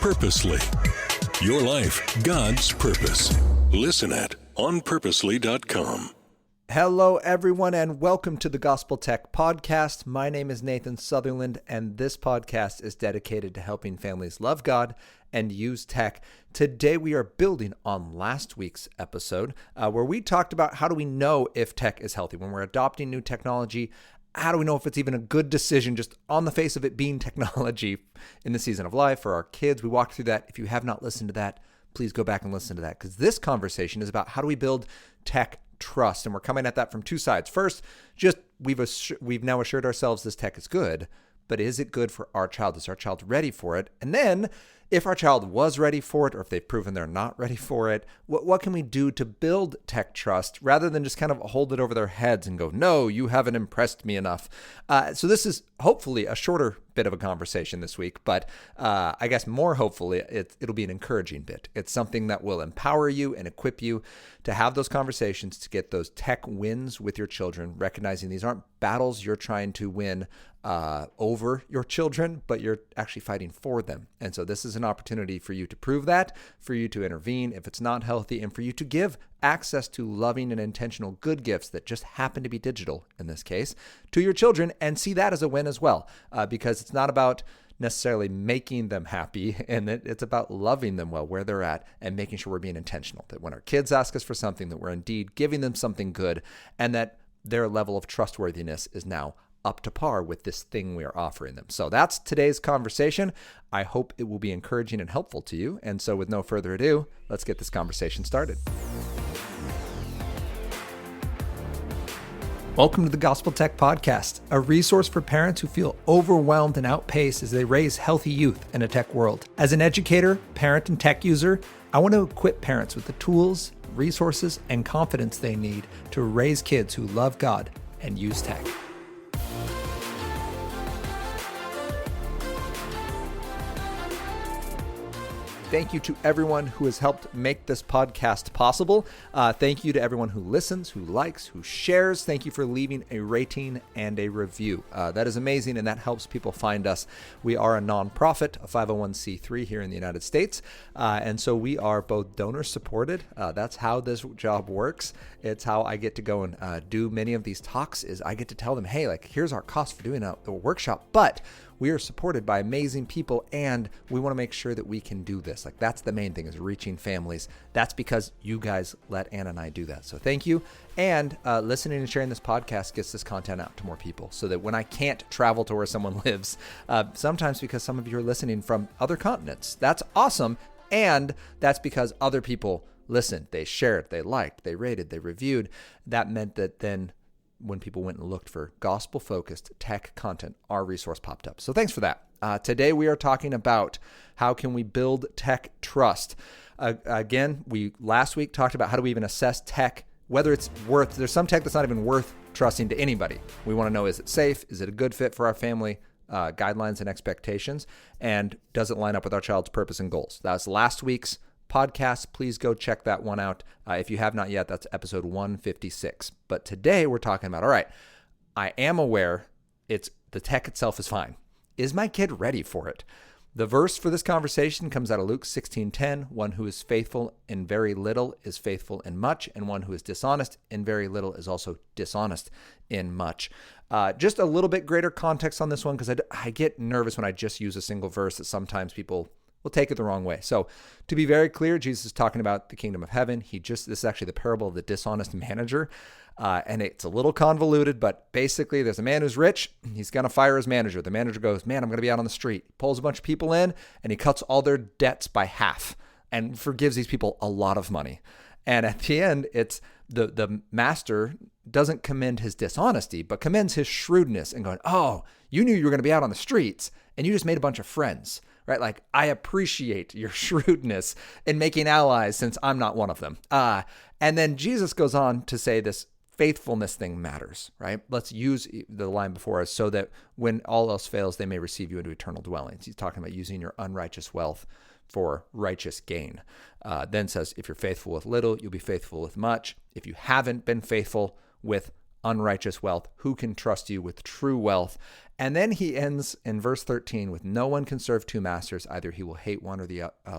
Purposely. Your life, God's purpose. Listen at onpurposely.com. Hello, everyone, and welcome to the Gospel Tech Podcast. My name is Nathan Sutherland, and this podcast is dedicated to helping families love God and use tech. Today, we are building on last week's episode where we talked about how do we know if tech is healthy. When we're adopting new technology, how do we know if it's even a good decision just on the face of it being technology in the season of life for our kids? We walked through that. If you have not listened to that, please go back and listen to that, because this conversation is about how do we build tech trust, and we're coming at that from two sides. First, just we've now assured ourselves this tech is good, but is it good for our child? Is our child ready for it? And then, if our child was ready for it, or if they've proven they're not ready for it, what can we do to build tech trust rather than just kind of hold it over their heads and go, no, you haven't impressed me enough. So this is hopefully a shorter bit of a conversation this week, but I guess more hopefully it'll be an encouraging bit. It's something that will empower you and equip you to have those conversations, to get those tech wins with your children, recognizing these aren't battles you're trying to win over your children, but you're actually fighting for them. And so this is an opportunity for you to prove that, for you to intervene if it's not healthy, and for you to give access to loving and intentional good gifts that just happen to be digital in this case to your children, and see that as a win as well, because it's not about necessarily making them happy, and it's about loving them well where they're at and making sure we're being intentional, that when our kids ask us for something, that we're indeed giving them something good, and that their level of trustworthiness is now up to par with this thing we are offering them. So that's today's conversation. I hope it will be encouraging and helpful to you. And so with no further ado, let's get this conversation started. Welcome to the Gospel Tech Podcast, a resource for parents who feel overwhelmed and outpaced as they raise healthy youth in a tech world. As an educator, parent, and tech user, I want to equip parents with the tools, resources, and confidence they need to raise kids who love God and use tech. Thank you to everyone who has helped make this podcast possible. Thank you to everyone who listens, who likes, who shares. Thank you for leaving a rating and a review. That is amazing, and that helps people find us. We are a nonprofit, a 501c3 here in the United States, and so we are both donor supported. That's how this job works. It's how I get to go and do many of these talks. Is I get to tell them, hey, like, here's our cost for doing a workshop, but we are supported by amazing people, and we want to make sure that we can do this. Like, that's the main thing, is reaching families. That's because you guys let Anna and I do that. So thank you. And listening and sharing this podcast gets this content out to more people, so that when I can't travel to where someone lives, sometimes because some of you are listening from other continents, that's awesome. And that's because other people listened, they shared, they liked, they rated, they reviewed. That meant that then when people went and looked for gospel-focused tech content, our resource popped up. So thanks for that. Today we are talking about how can we build tech trust. Again, we last week talked about how do we even assess tech, whether it's worth, there's some tech that's not even worth trusting to anybody. We want to know, is it safe? Is it a good fit for our family guidelines and expectations? And does it line up with our child's purpose and goals? That was last week's podcast. Please go check that one out. If you have not yet, that's episode 156. But today we're talking about, all right, I am aware the tech itself is fine. Is my kid ready for it? The verse for this conversation comes out of Luke 16:10. One who is faithful in very little is faithful in much, and one who is dishonest in very little is also dishonest in much. Just a little bit greater context on this one, because I get nervous when I just use a single verse that sometimes people will take it the wrong way. So to be very clear, Jesus is talking about the kingdom of heaven. This is actually the parable of the dishonest manager. And it's a little convoluted, but basically there's a man who's rich. He's going to fire his manager. The manager goes, man, I'm going to be out on the street. He pulls a bunch of people in, and he cuts all their debts by half and forgives these people a lot of money. And at the end, it's the master doesn't commend his dishonesty, but commends his shrewdness and going, oh, you knew you were going to be out on the streets and you just made a bunch of friends, right? Like, I appreciate your shrewdness in making allies since I'm not one of them. And then Jesus goes on to say this faithfulness thing matters, right? Let's use the line before us, so that when all else fails, they may receive you into eternal dwellings. He's talking about using your unrighteous wealth for righteous gain. Then says, if you're faithful with little, you'll be faithful with much. If you haven't been faithful with unrighteous wealth, who can trust you with true wealth? And then he ends in verse 13 with, no one can serve two masters. Either he will hate one or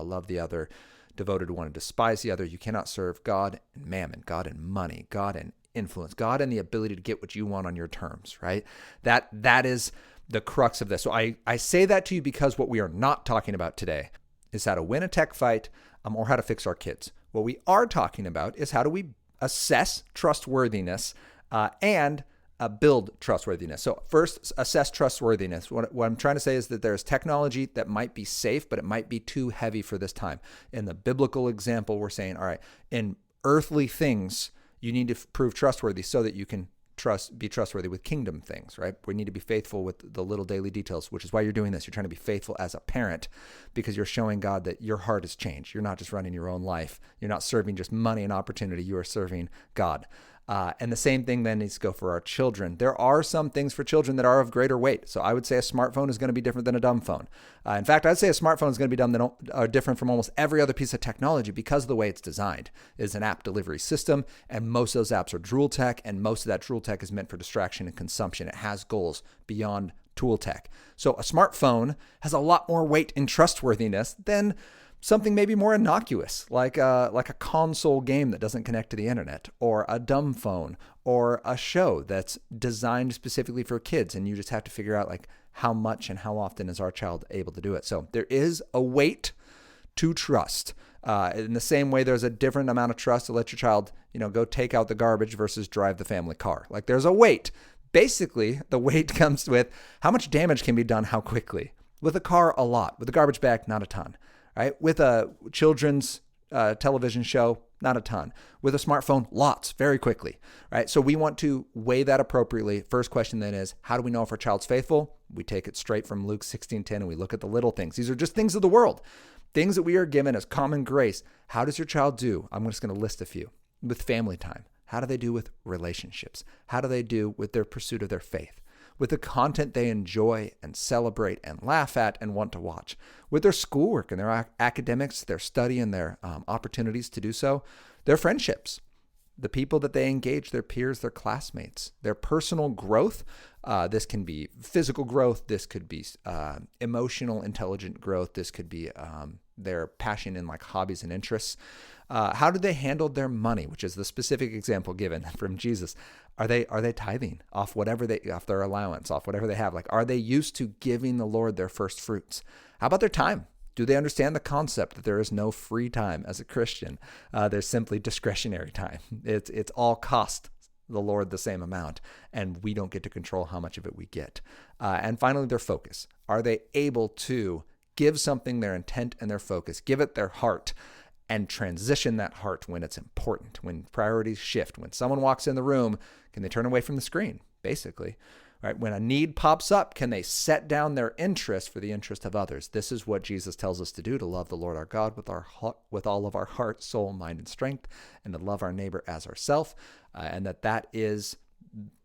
love the other, devoted to one and despise the other. You cannot serve God and mammon, God and money, God and influence, God and the ability to get what you want on your terms, right? That is the crux of this. So I say that to you because what we are not talking about today is how to win a tech fight or how to fix our kids. What we are talking about is how do we assess trustworthiness and build trustworthiness. So first, assess trustworthiness. What I'm trying to say is that there's technology that might be safe, but it might be too heavy for this time. In the biblical example, we're saying, all right, in earthly things, you need to prove trustworthy so that you can be trustworthy with kingdom things, right? We need to be faithful with the little daily details, which is why you're doing this. You're trying to be faithful as a parent because you're showing God that your heart has changed. You're not just running your own life. You're not serving just money and opportunity. You are serving God. And the same thing then needs to go for our children. There are some things for children that are of greater weight. So I would say a smartphone is going to be different than a dumb phone. In fact, I'd say a smartphone is going to be different from almost every other piece of technology because of the way it's designed. It is an app delivery system, and most of those apps are drool tech, and most of that drool tech is meant for distraction and consumption. It has goals beyond tool tech. So a smartphone has a lot more weight in trustworthiness than something maybe more innocuous, like a console game that doesn't connect to the internet, or a dumb phone, or a show that's designed specifically for kids, and you just have to figure out like how much and how often is our child able to do it. So there is a weight to trust. In the same way, there's a different amount of trust to let your child, go take out the garbage versus drive the family car. Like there's a weight. Basically, the weight comes with how much damage can be done, how quickly. With a car, a lot. With a garbage bag, not a ton. Right? With a children's television show, not a ton. With a smartphone, lots, very quickly. Right? So we want to weigh that appropriately. First question then is, how do we know if our child's faithful? We take it straight from Luke 16:10 and we look at the little things. These are just things of the world, things that we are given as common grace. How does your child do? I'm just going to list a few. With family time. How do they do with relationships? How do they do with their pursuit of their faith? With the content they enjoy and celebrate and laugh at and want to watch, with their schoolwork and their academics, their study and their opportunities to do so, their friendships, the people that they engage, their peers, their classmates, their personal growth. This can be physical growth. This could be emotional, intelligent growth. This could be their passion in like hobbies and interests. How do they handle their money, which is the specific example given from Jesus? Are they tithing off off their allowance, off whatever they have? Like, are they used to giving the Lord their first fruits? How about their time? Do they understand the concept that there is no free time as a Christian? There's simply discretionary time. It's all cost the Lord the same amount, and we don't get to control how much of it we get. And finally, their focus. Are they able to give something their intent and their focus, give it their heart, and transition that heart when it's important, when priorities shift, when someone walks in the room, can they turn away from the screen, basically? Right? When a need pops up, can they set down their interest for the interest of others? This is what Jesus tells us to do, to love the Lord our God with all of our heart, soul, mind, and strength, and to love our neighbor as ourselves, and that is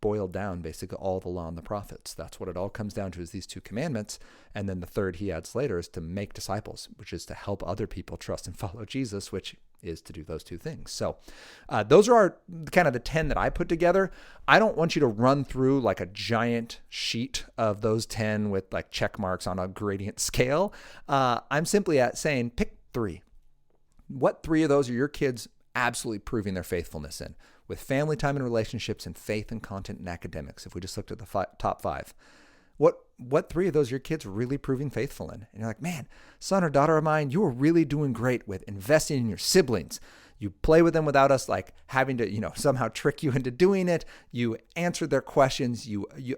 boiled down basically all the law and the prophets. That's what it all comes down to, is these two commandments. And then the third he adds later is to make disciples, which is to help other people trust and follow Jesus, which is to do those two things. So those are kind of the 10 that I put together. I don't want you to run through like a giant sheet of those 10 with like check marks on a gradient scale. I'm simply saying pick 3. What 3 of those are your kids absolutely proving their faithfulness in? With family time and relationships and faith and content and academics, if we just looked at the top 5, what 3 of those are your kids really proving faithful in? And you're like, man, son or daughter of mine, you are really doing great with investing in your siblings. You play with them without us like having to, somehow trick you into doing it. You answered their questions.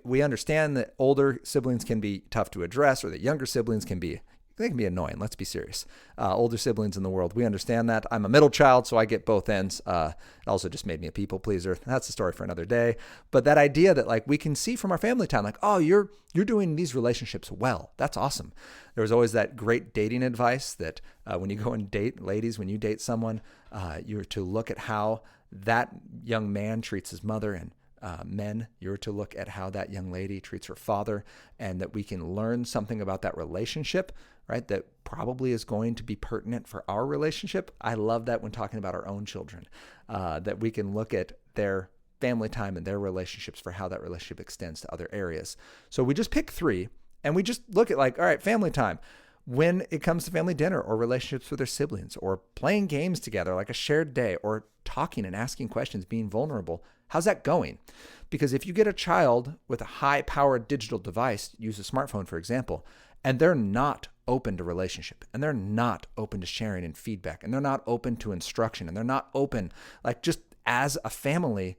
We understand that older siblings can be tough to address, or that younger siblings can be annoying. Let's be serious. Older siblings in the world, we understand that. I'm a middle child, so I get both ends. It also just made me a people pleaser. That's a story for another day. But that idea that like we can see from our family time, like, oh, you're doing these relationships well. That's awesome. There was always that great dating advice that when you go and date, ladies, when you date someone, you're to look at how that young man treats his mother, and men, you're to look at how that young lady treats her father, and that we can learn something about that relationship, right? That probably is going to be pertinent for our relationship. I love that when talking about our own children, that we can look at their family time and their relationships for how that relationship extends to other areas. So we just pick 3 and we just look at like, all right, family time. When it comes to family dinner or relationships with their siblings or playing games together, like a shared day, or talking and asking questions, being vulnerable, how's that going? Because if you get a child with a high-powered digital device, use a smartphone, for example, and they're not open to relationship, and they're not open to sharing and feedback, and they're not open to instruction, and they're not open, like just as a family,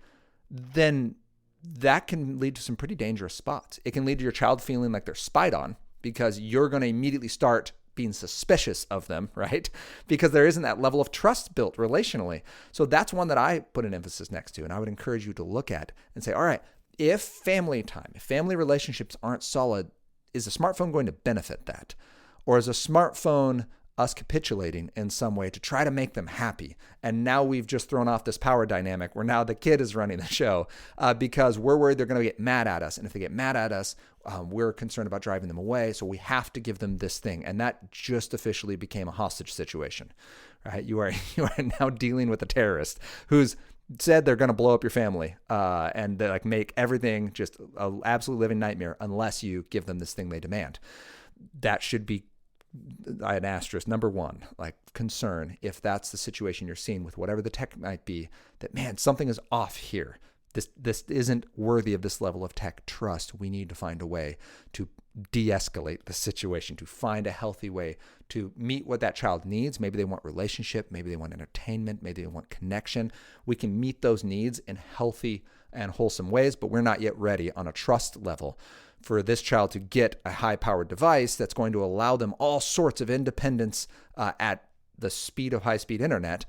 then that can lead to some pretty dangerous spots. It can lead to your child feeling like they're spied on because you're going to immediately start being suspicious of them, right? Because there isn't that level of trust built relationally. So that's one that I put an emphasis next to, and I would encourage you to look at and say, all right, if family time, if family relationships aren't solid, is a smartphone going to benefit that? Or is a smartphone us capitulating in some way to try to make them happy? And now we've just thrown off this power dynamic where now the kid is running the show because we're worried they're going to get mad at us. And if they get mad at us, we're concerned about driving them away. So we have to give them this thing. And that just officially became a hostage situation, right? You are now dealing with a terrorist who's said they're going to blow up your family and they like make everything just an absolute living nightmare unless you give them this thing they demand. That should be an asterisk, number 1, like concern, if that's the situation you're seeing with whatever the tech might be, that man, something is off here. This isn't worthy of this level of tech trust. We need to find a way to de-escalate the situation, to find a healthy way to meet what that child needs. Maybe they want relationship, maybe they want entertainment, maybe they want connection. We can meet those needs in healthy and wholesome ways, but we're not yet ready on a trust level for this child to get a high-powered device that's going to allow them all sorts of independence at the speed of high-speed internet,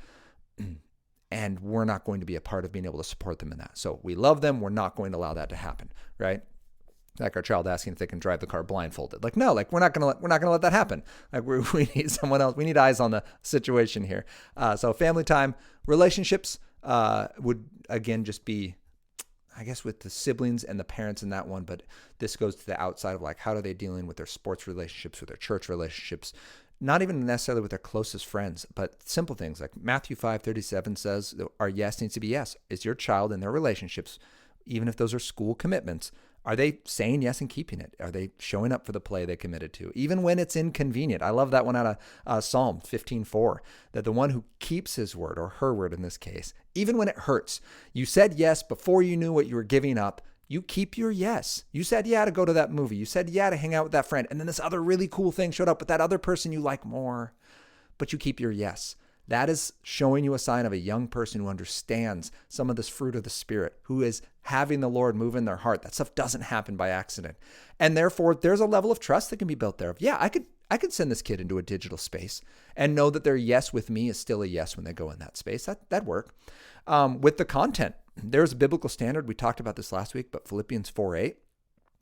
and we're not going to be a part of being able to support them in that. So we love them. We're not going to allow that to happen, right? Like our child asking if they can drive the car blindfolded. Like, no, like we're not gonna let that happen. Like we need someone else. We need eyes on the situation here. So family time, relationships would again just be, I guess, with the siblings and the parents in that one, but this goes to the outside of like, how are they dealing with their sports relationships, with their church relationships, not even necessarily with their closest friends, but simple things like Matthew 5:37 says, our yes needs to be yes. Is your child in their relationships, even if those are school commitments, are they saying yes and keeping it? Are they showing up for the play they committed to, even when it's inconvenient? I love that one out of Psalm 15:4, that the one who keeps his word, or her word in this case, even when it hurts, you said yes before you knew what you were giving up. You keep your yes. You said yeah to go to that movie. You said yeah to hang out with that friend. And then this other really cool thing showed up with that other person you like more, but you keep your yes. That is showing you a sign of a young person who understands some of this fruit of the Spirit, who is having the Lord move in their heart. That stuff doesn't happen by accident. And therefore, there's a level of trust that can be built there. Yeah, I could send this kid into a digital space and know that their yes with me is still a yes when they go in that space. That'd work. With the content, there's a biblical standard. We talked about this last week, but Philippians 4:8,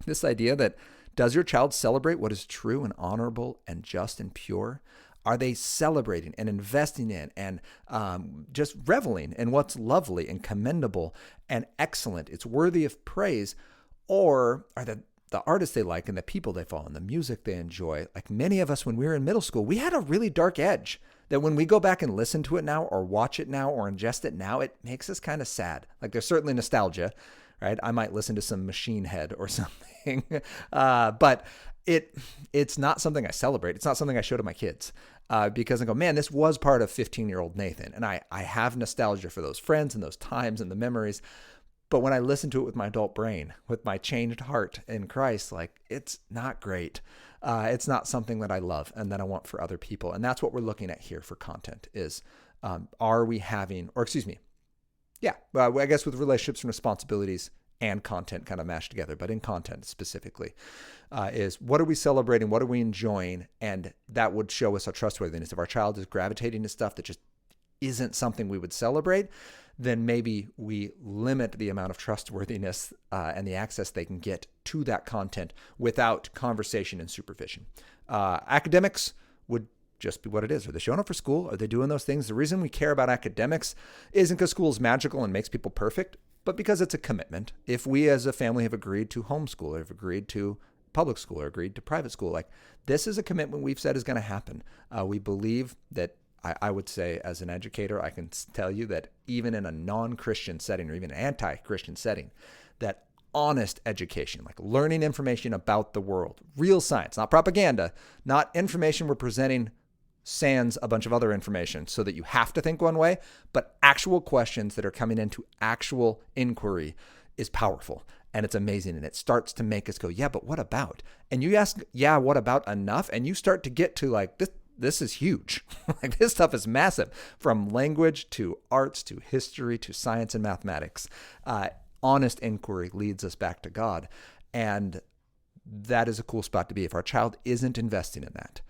this idea that does your child celebrate what is true and honorable and just and pure? Are they celebrating and investing in and just reveling in what's lovely and commendable and excellent? It's worthy of praise. Or are the artists they like and the people they follow and the music they enjoy, like many of us when we were in middle school, we had a really dark edge that when we go back and listen to it now or watch it now or ingest it now, it makes us kind of sad. Like there's certainly nostalgia, right? I might listen to some Machine Head or something, but it's not something I celebrate. It's not something I show to my kids because I go, man, this was part of 15-year-old Nathan. And I have nostalgia for those friends and those times and the memories. But when I listen to it with my adult brain, with my changed heart in Christ, like it's not great. It's not something that I love and that I want for other people. And that's what we're looking at here for content is, are we having, or excuse me, yeah, I guess with relationships and responsibilities and content kind of mashed together, but in content specifically, is what are we celebrating? What are we enjoying? And that would show us our trustworthiness. If our child is gravitating to stuff that just isn't something we would celebrate, then maybe we limit the amount of trustworthiness and the access they can get to that content without conversation and supervision. Academics would just be what it is. Are they showing up for school? Are they doing those things? The reason we care about academics isn't because school is magical and makes people perfect, but because it's a commitment. If we as a family have agreed to homeschool or have agreed to public school or agreed to private school, like this is a commitment we've said is going to happen. We believe that I would say as an educator, I can tell you that even in a non-Christian setting or even an anti-Christian setting, that honest education, like learning information about the world, real science, not propaganda, not information we're presenting sans a bunch of other information so that you have to think one way, but actual questions that are coming into actual inquiry is powerful. And it's amazing. And it starts to make us go, yeah, but what about? And you ask, yeah, what about enough? And you start to get to like, this is huge. Like this stuff is massive, from language to arts to history to science and mathematics. Honest inquiry leads us back to God. And that is a cool spot to be. If our child isn't investing in that,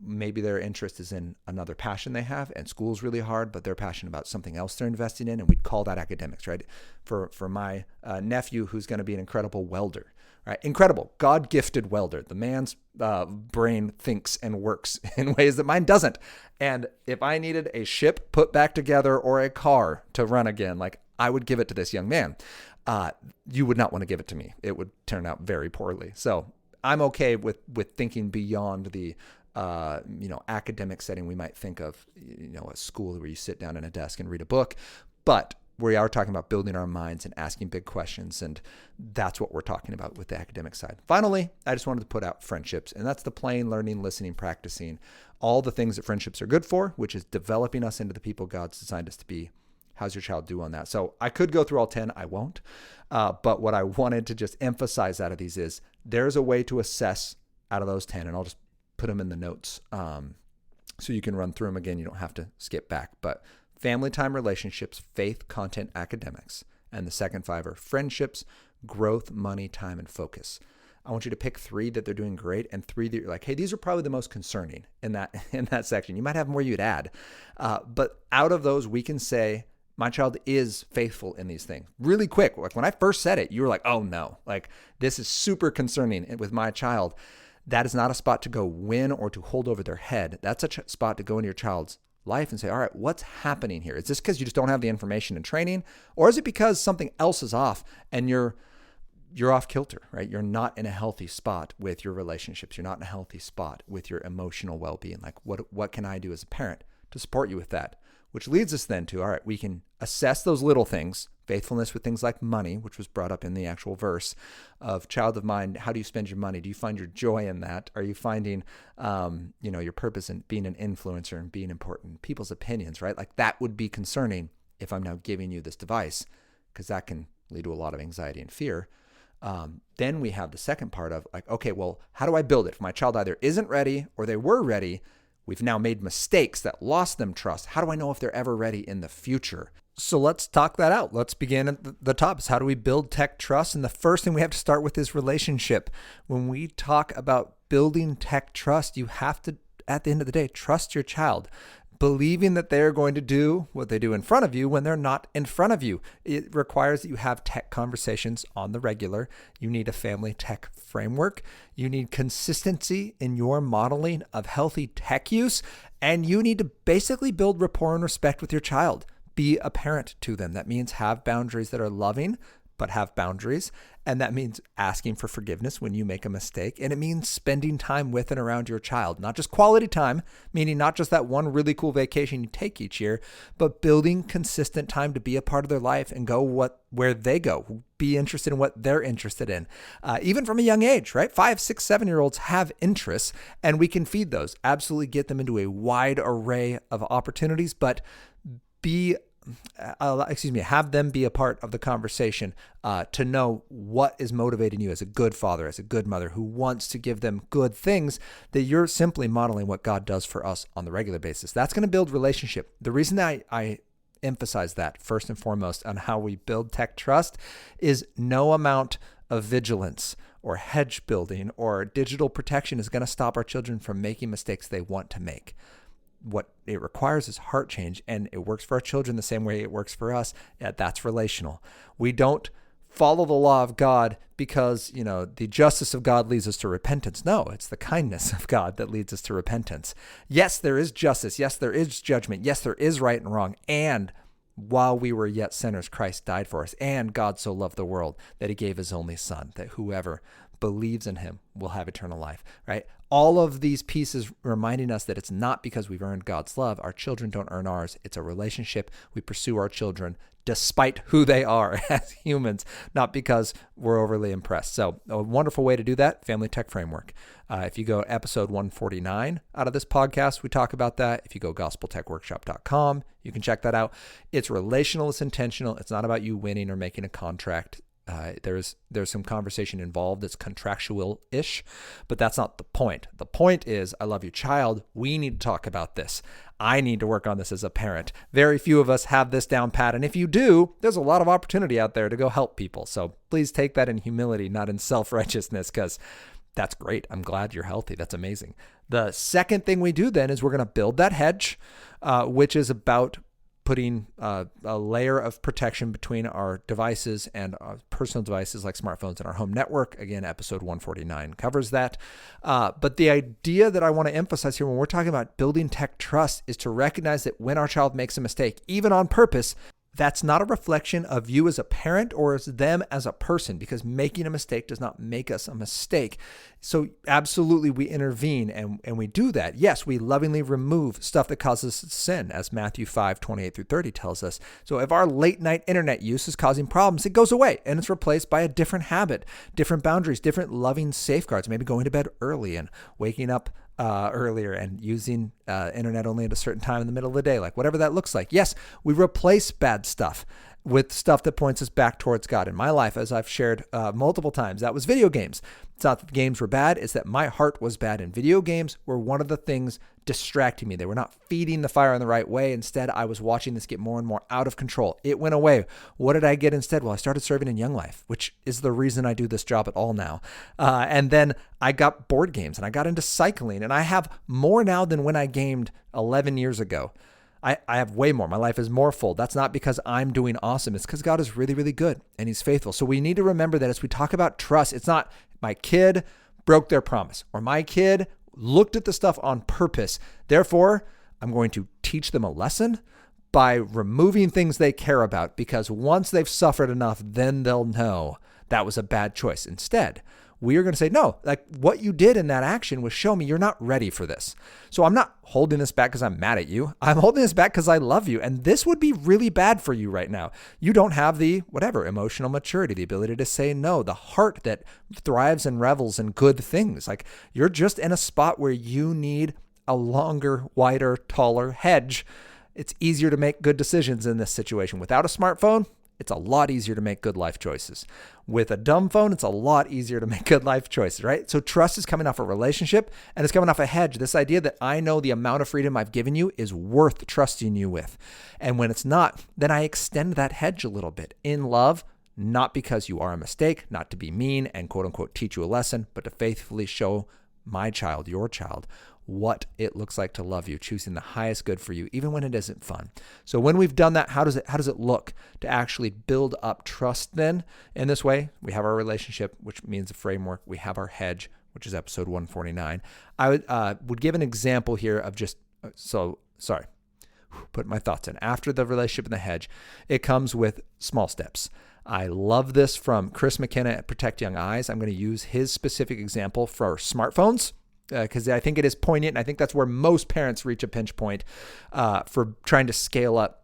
maybe their interest is in another passion they have, and school's really hard, but they're passionate about something else they're investing in, and we'd call that academics, right? For my nephew, who's going to be an incredible welder, right? Incredible, God-gifted welder. The man's brain thinks and works in ways that mine doesn't. And if I needed a ship put back together or a car to run again, like I would give it to this young man. You would not want to give it to me. It would turn out very poorly. So I'm okay with thinking beyond the academic setting. We might think of, a school where you sit down at a desk and read a book, but we are talking about building our minds and asking big questions. And that's what we're talking about with the academic side. Finally, I just wanted to put out friendships, and that's the playing, learning, listening, practicing, all the things that friendships are good for, which is developing us into the people God's designed us to be. How's your child do on that? So I could go through all 10. I won't. But what I wanted to just emphasize out of these is there's a way to assess out of those 10, and I'll just put them in the notes so you can run through them again. You don't have to skip back. But family time, relationships, faith, content, academics. And the second 5 are friendships, growth, money, time, and focus. I want you to pick 3 that they're doing great and 3 that you're like, hey, these are probably the most concerning in that section. You might have more you'd add. But out of those, we can say, my child is faithful in these things. Really quick. Like when I first said it, you were like, oh no, like this is super concerning with my child. That is not a spot to go win or to hold over their head. That's a spot to go into your child's life and say, all right, what's happening here? Is this because you just don't have the information and training? Or is it because something else is off and you're off kilter, right? You're not in a healthy spot with your relationships. You're not in a healthy spot with your emotional well-being. Like what can I do as a parent to support you with that? Which leads us then to, all right, we can assess those little things, faithfulness with things like money, which was brought up in the actual verse of child of mine. How do you spend your money? Do you find your joy in that? Are you finding, your purpose in being an influencer and being important? People's opinions, right? Like that would be concerning if I'm now giving you this device, because that can lead to a lot of anxiety and fear. Then we have the second part of like, okay, well, how do I build it? If my child either isn't ready or they were ready, we've now made mistakes that lost them trust. How do I know if they're ever ready in the future? So let's talk that out. Let's begin at the top. Is how do we build tech trust? And the first thing we have to start with is relationship. When we talk about building tech trust, you have to, at the end of the day, trust your child, believing that they're going to do what they do in front of you when they're not in front of you. It requires that you have tech conversations on the regular. You need a family tech framework. You need consistency in your modeling of healthy tech use. And you need to basically build rapport and respect with your child. Be a parent to them. That means have boundaries that are loving, but have boundaries. And that means asking for forgiveness when you make a mistake. And it means spending time with and around your child, not just quality time, meaning not just that one really cool vacation you take each year, but building consistent time to be a part of their life and go where they go, be interested in what they're interested in. Even from a young age, right? 5, 6, 7-year-olds have interests and we can feed those, absolutely get them into a wide array of opportunities, but have them be a part of the conversation to know what is motivating you as a good father, as a good mother who wants to give them good things, that you're simply modeling what God does for us on the regular basis. That's going to build relationship. The reason I emphasize that first and foremost on how we build tech trust is no amount of vigilance or hedge building or digital protection is going to stop our children from making mistakes they want to make. What it requires is heart change, and it works for our children the same way it works for us. That's relational. We don't follow the law of God because, the justice of God leads us to repentance. No, it's the kindness of God that leads us to repentance. Yes, there is justice. Yes, there is judgment. Yes, there is right and wrong. And while we were yet sinners, Christ died for us. And God so loved the world that he gave his only son, that whoever believes in him will have eternal life, right? All of these pieces reminding us that it's not because we've earned God's love. Our children don't earn ours. It's a relationship. We pursue our children despite who they are as humans, not because we're overly impressed. So a wonderful way to do that, Family Tech Framework. If you go episode 149 out of this podcast, we talk about that. If you go gospeltechworkshop.com, you can check that out. It's relational, it's intentional. It's not about you winning or making a contract. There's some conversation involved that's contractual-ish, but that's not the point. The point is, I love you, child. We need to talk about this. I need to work on this as a parent. Very few of us have this down pat. And if you do, there's a lot of opportunity out there to go help people. So please take that in humility, not in self-righteousness, because that's great. I'm glad you're healthy. That's amazing. The second thing we do then is we're going to build that hedge, which is about putting a layer of protection between our devices and our personal devices like smartphones and our home network. Again, episode 149 covers that. But the idea that I want to emphasize here when we're talking about building tech trust is to recognize that when our child makes a mistake, even on purpose, that's not a reflection of you as a parent or as them as a person, because making a mistake does not make us a mistake. So absolutely we intervene and we do that. Yes, we lovingly remove stuff that causes sin, as Matthew 5:28-30 tells us. So if our late night internet use is causing problems, it goes away and it's replaced by a different habit, different boundaries, different loving safeguards, maybe going to bed early and waking up earlier and using internet only at a certain time in the middle of the day, like whatever that looks like. Yes, we replace bad stuff with stuff that points us back towards God. In my life, as I've shared multiple times, that was video games. It's not that the games were bad, it's that my heart was bad, and video games were one of the things distracting me. They were not feeding the fire in the right way. Instead, I was watching this get more and more out of control. It went away. What did I get instead? Well, I started serving in Young Life, which is the reason I do this job at all now. And then I got board games and I got into cycling, and I have more now than when I gamed 11 years ago. I have way more. My life is more full. That's not because I'm doing awesome. It's because God is really, really good and he's faithful. So we need to remember that as we talk about trust, it's not my kid broke their promise or my kid looked at the stuff on purpose. Therefore, I'm going to teach them a lesson by removing things they care about, because once they've suffered enough, then they'll know that was a bad choice. Instead, we are going to say, no, like what you did in that action was show me you're not ready for this. So I'm not holding this back because I'm mad at you. I'm holding this back because I love you. And this would be really bad for you right now. You don't have the emotional maturity, the ability to say no, the heart that thrives and revels in good things. Like you're just in a spot where you need a longer, wider, taller hedge. It's easier to make good decisions in this situation. Without a smartphone, it's a lot easier to make good life choices. With a dumb phone, it's a lot easier to make good life choices, right? So trust is coming off a relationship and it's coming off a hedge. This idea that I know the amount of freedom I've given you is worth trusting you with. And when it's not, then I extend that hedge a little bit in love, not because you are a mistake, not to be mean and quote unquote teach you a lesson, but to faithfully show my child, your child, what it looks like to love you, choosing the highest good for you, even when it isn't fun. So when we've done that, how does it look to actually build up trust then? In this way, we have our relationship, which means a framework. We have our hedge, which is episode 149. I would give an example here of put my thoughts in. After the relationship and the hedge, it comes with small steps. I love this from Chris McKenna at Protect Young Eyes. I'm going to use his specific example for smartphones, because I think it is poignant, and I think that's where most parents reach a pinch point for trying to scale up.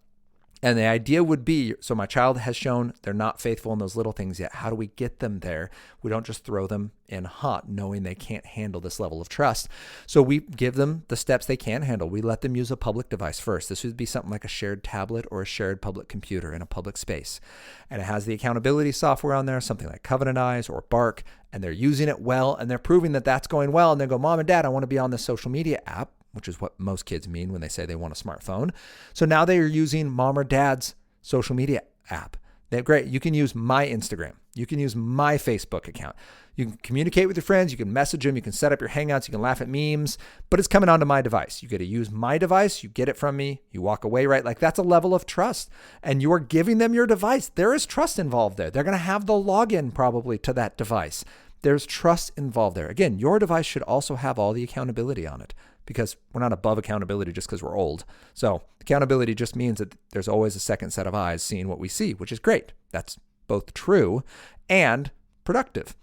And the idea would be, so my child has shown they're not faithful in those little things yet. How do we get them there? We don't just throw them in hot, knowing they can't handle this level of trust. So we give them the steps they can handle. We let them use a public device first. This would be something like a shared tablet or a shared public computer in a public space. And it has the accountability software on there, something like Covenant Eyes or Bark, and they're using it well, and they're proving that that's going well. And they go, Mom and Dad, I want to be on this social media app, which is what most kids mean when they say they want a smartphone. So now they are using Mom or Dad's social media app. They're great. You can use my Instagram. You can use my Facebook account. You can communicate with your friends. You can message them. You can set up your Hangouts. You can laugh at memes, but it's coming onto my device. You get to use my device. You get it from me. You walk away, right? Like that's a level of trust, and you're giving them your device. There is trust involved there. They're going to have the login probably to that device. There's trust involved there. Again, your device should also have all the accountability on it, because we're not above accountability just because we're old. So accountability just means that there's always a second set of eyes seeing what we see, which is great. That's both true and productive.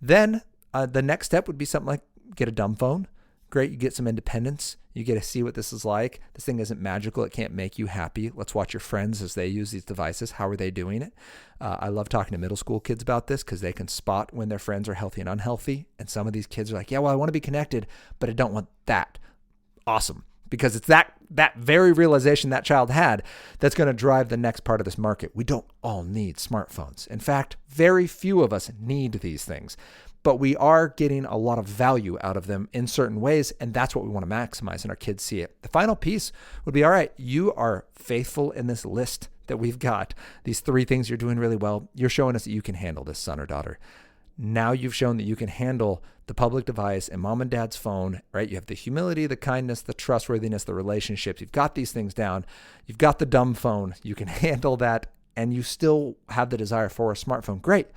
Then the next step would be something like get a dumb phone. Great, you get some independence. You get to see what this is like. This thing isn't magical. It can't make you happy. Let's watch your friends as they use these devices. How are they doing it? I love talking to middle school kids about this because they can spot when their friends are healthy and unhealthy. And some of these kids are like, yeah, well, I want to be connected, but I don't want that. Awesome. Because it's that very realization that child had that's going to drive the next part of this market. We don't all need smartphones. In fact, very few of us need these things. But we are getting a lot of value out of them in certain ways, and that's what we want to maximize, and our kids see it. The final piece would be, all right, you are faithful in this list that we've got. These 3 things you're doing really well. You're showing us that you can handle this, son or daughter. Now you've shown that you can handle the public device and mom and dad's phone, right? You have the humility, the kindness, the trustworthiness, the relationships. You've got these things down. You've got the dumb phone. You can handle that, and you still have the desire for a smartphone. Great.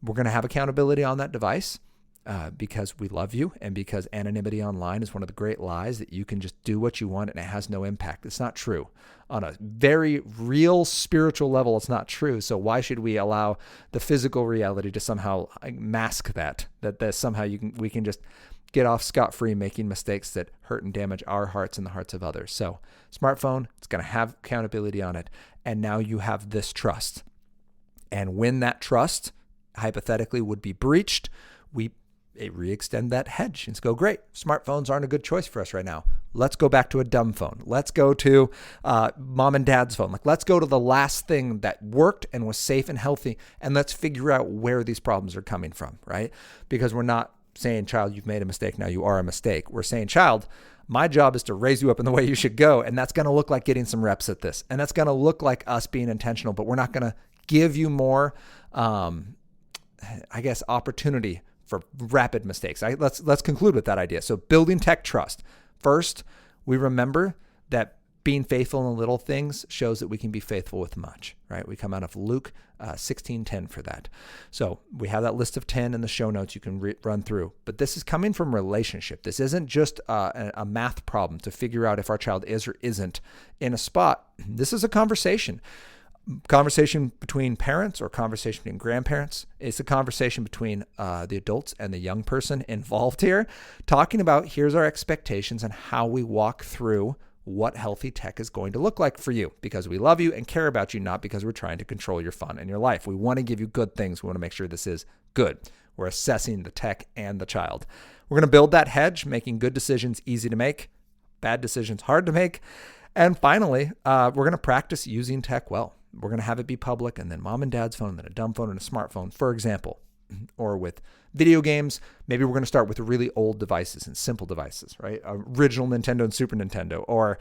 We're going to have accountability on that device because we love you and because anonymity online is one of the great lies that you can just do what you want and it has no impact. It's not true. On a very real spiritual level, it's not true. So why should we allow the physical reality to somehow mask that somehow we can just get off scot-free making mistakes that hurt and damage our hearts and the hearts of others. So smartphone, it's going to have accountability on it. And now you have this trust. And when that trust hypothetically would be breached, we re-extend that hedge and go, great, smartphones aren't a good choice for us right now. Let's go back to a dumb phone. Let's go to mom and dad's phone. Let's go to the last thing that worked and was safe and healthy, and let's figure out where these problems are coming from, right? Because we're not saying, child, you've made a mistake, now you are a mistake. We're saying, child, my job is to raise you up in the way you should go, and that's going to look like getting some reps at this, and that's going to look like us being intentional, but we're not going to give you more opportunity for rapid mistakes. Let's conclude with that idea. So building tech trust. First, we remember that being faithful in the little things shows that we can be faithful with much, right? We come out of Luke 16:10 for that. So we have that list of 10 in the show notes you can run through. But this is coming from relationship. This isn't just a math problem to figure out if our child is or isn't in a spot. This is a conversation. Conversation between parents or conversation between grandparents. It's a conversation between the adults and the young person involved here, talking about here's our expectations and how we walk through what healthy tech is going to look like for you, because we love you and care about you, not because we're trying to control your fun and your life. We want to give you good things. We want to make sure this is good. We're assessing the tech and the child. We're going to build that hedge, making good decisions easy to make, bad decisions hard to make. And finally, we're going to practice using tech well. We're going to have it be public, and then mom and dad's phone, then a dumb phone and a smartphone, for example. Or with video games, maybe we're going to start with really old devices and simple devices, right? Original Nintendo and Super Nintendo, or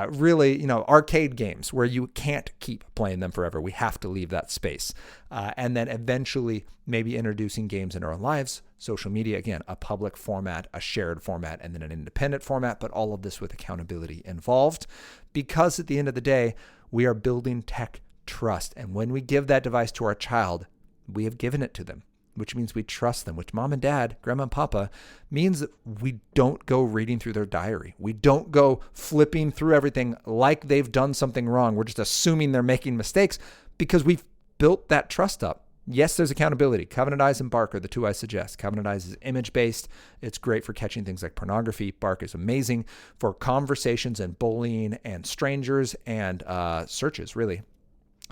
really, arcade games where you can't keep playing them forever. We have to leave that space. And then eventually maybe introducing games into our lives, social media, again, a public format, a shared format, and then an independent format, but all of this with accountability involved. Because at the end of the day, we are building tech trust. And when we give that device to our child, we have given it to them, which means we trust them, which mom and dad, grandma and papa, means that we don't go reading through their diary. We don't go flipping through everything like they've done something wrong. We're just assuming they're making mistakes because we've built that trust up. Yes, there's accountability. Covenant Eyes and Bark are the 2 I suggest. Covenant Eyes is image-based. It's great for catching things like pornography. Bark is amazing for conversations and bullying and strangers and searches, really.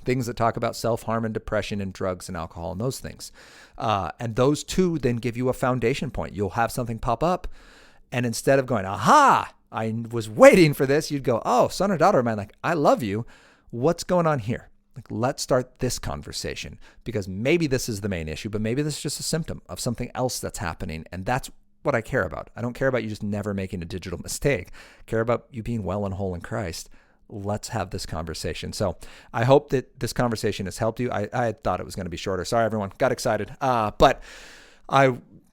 Things that talk about self-harm and depression and drugs and alcohol and those things. And those 2 then give you a foundation point. You'll have something pop up, and instead of going, aha, I was waiting for this, you'd go, oh, son or daughter of mine, I love you. What's going on here? Let's start this conversation, because maybe this is the main issue, but maybe this is just a symptom of something else that's happening. And that's what I care about. I don't care about you just never making a digital mistake. I care about you being well and whole in Christ. Let's have this conversation. So I hope that this conversation has helped you. I thought it was going to be shorter. Sorry, everyone. Got excited. But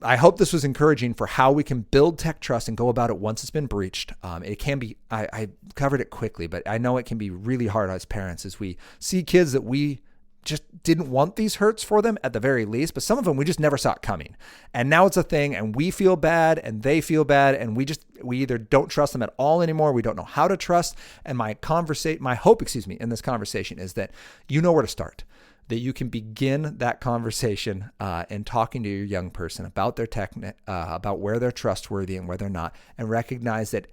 I hope this was encouraging for how we can build tech trust and go about it once it's been breached. It can be, I covered it quickly, but I know it can be really hard as parents as we see kids that we just didn't want these hurts for them at the very least, but some of them we just never saw it coming. And now it's a thing, and we feel bad and they feel bad, and we either don't trust them at all anymore. We don't know how to trust. And my hope in this conversation is that you know where to start. that you can begin that conversation in talking to your young person about their tech, about where they're trustworthy and where they're not, and recognize that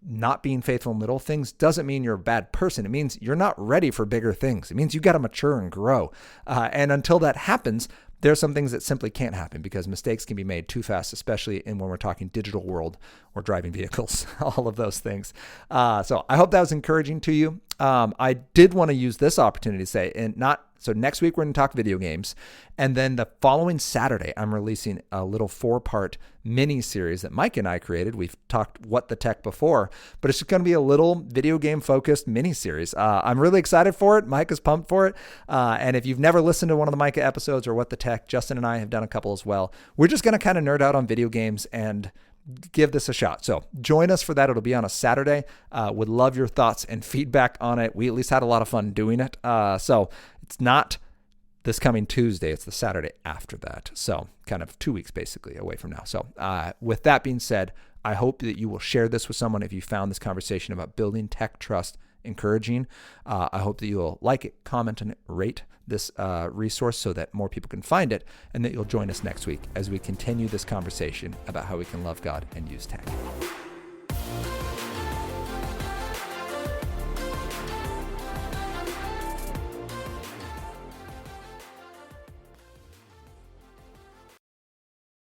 not being faithful in little things doesn't mean you're a bad person. It means you're not ready for bigger things. It means you got to mature and grow. And until that happens, there's some things that simply can't happen because mistakes can be made too fast, especially when we're talking digital world or driving vehicles, all of those things. So I hope that was encouraging to you. I did want to use this opportunity to say, so next week we're going to talk video games. And then the following Saturday, I'm releasing a little 4-part mini series that Mike and I created. We've talked What the Tech before, but it's just going to be a little video game focused mini series. I'm really excited for it. Mike is pumped for it. And if you've never listened to one of the Micah episodes or What the Tech, Justin and I have done a couple as well. We're just going to kind of nerd out on video games and give this a shot. So join us for that. It'll be on a Saturday. Would love your thoughts and feedback on it. We at least had a lot of fun doing it. So it's not this coming Tuesday. It's the Saturday after that. So kind of 2 weeks basically away from now. So with that being said, I hope that you will share this with someone if you found this conversation about building tech trust encouraging. I hope that you'll like it, comment on it, rate this resource so that more people can find it, and that you'll join us next week as we continue this conversation about how we can love God and use tech.